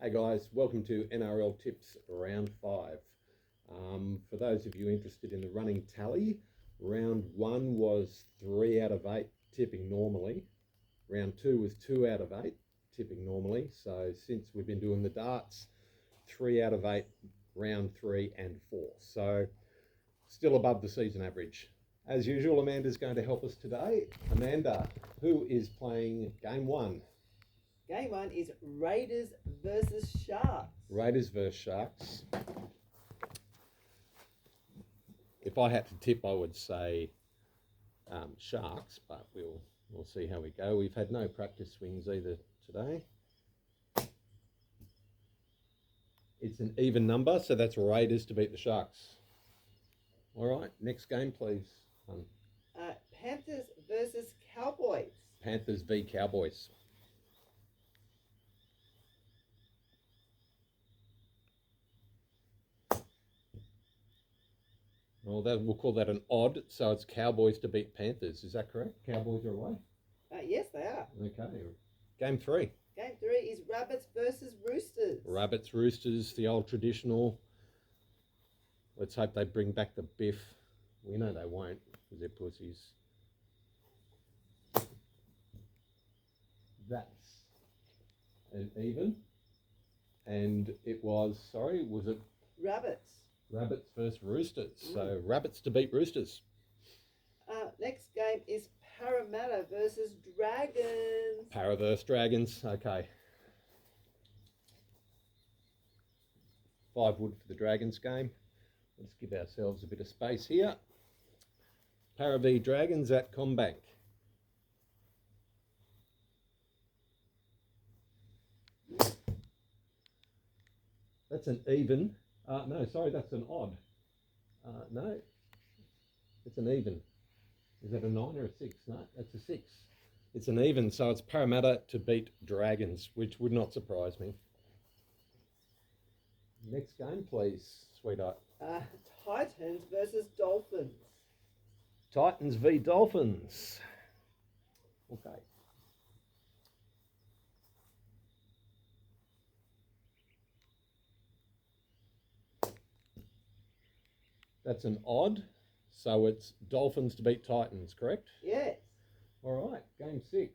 Hey guys, welcome to NRL Tips Round 5. For those of you interested in the running tally, Round 1 was 3 out of 8 tipping normally. Round 2 was 2 out of 8 tipping normally. So since we've been doing the darts, 3 out of 8, Round 3 and 4. So still above the season average. As usual, Amanda's going to help us today. Amanda, who is playing Game 1? Game 1 is Raiders versus Sharks. Raiders versus Sharks. If I had to tip, I would say Sharks, but we'll see how we go. We've had no practice swings either today. It's an even number, so that's Raiders to beat the Sharks. All right, next game, please. Panthers versus Cowboys. Panthers v Cowboys. Well, we'll call that an odd, so it's Cowboys to beat Panthers. Is that correct? Cowboys are away? Yes, they are. Okay. Game 3. Game 3 is Rabbits versus Roosters. Rabbits, Roosters, the old traditional. Let's hope they bring back the biff. We know they won't, because they're pussies. That's an even. And it was, was it? Rabbits. Rabbits versus Roosters. So Rabbits to beat Roosters. Next game is Parramatta versus Dragons. Para versus Dragons. Okay. 5 wood for the Dragons game. Let's give ourselves a bit of space here. Para v Dragons at Combank. That's an even. No, sorry, that's an odd. No, it's an even. Is that a 9 or a 6? No, that's a 6. It's an even, so it's Parramatta to beat Dragons, which would not surprise me. Next game, please, sweetheart. Titans versus Dolphins. Titans v Dolphins. Okay. That's an odd, so it's Dolphins to beat Titans, correct? Yes. All right, game 6.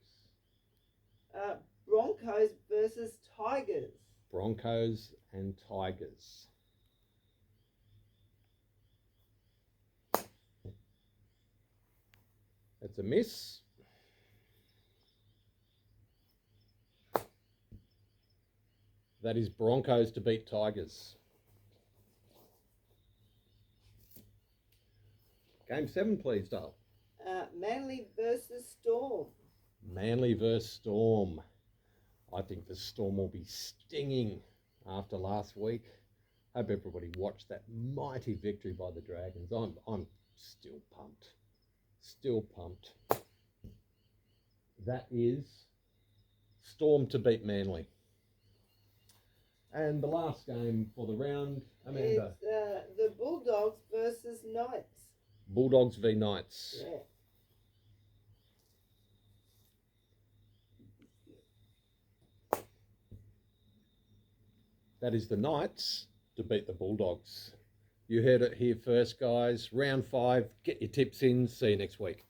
Broncos versus Tigers. Broncos and Tigers. That's a miss. That is Broncos to beat Tigers. Game 7, please, Dale. Manly versus Storm. Manly versus Storm. I think the Storm will be stinging after last week. Hope everybody watched that mighty victory by the Dragons. I'm still pumped. Still pumped. That is Storm to beat Manly. And the last game for the round, Amanda. It's the Bulldogs versus Knights. Bulldogs v Knights. Yeah. That is the Knights to beat the Bulldogs. You heard it here first, guys. Round 5. Get your tips in. See you next week.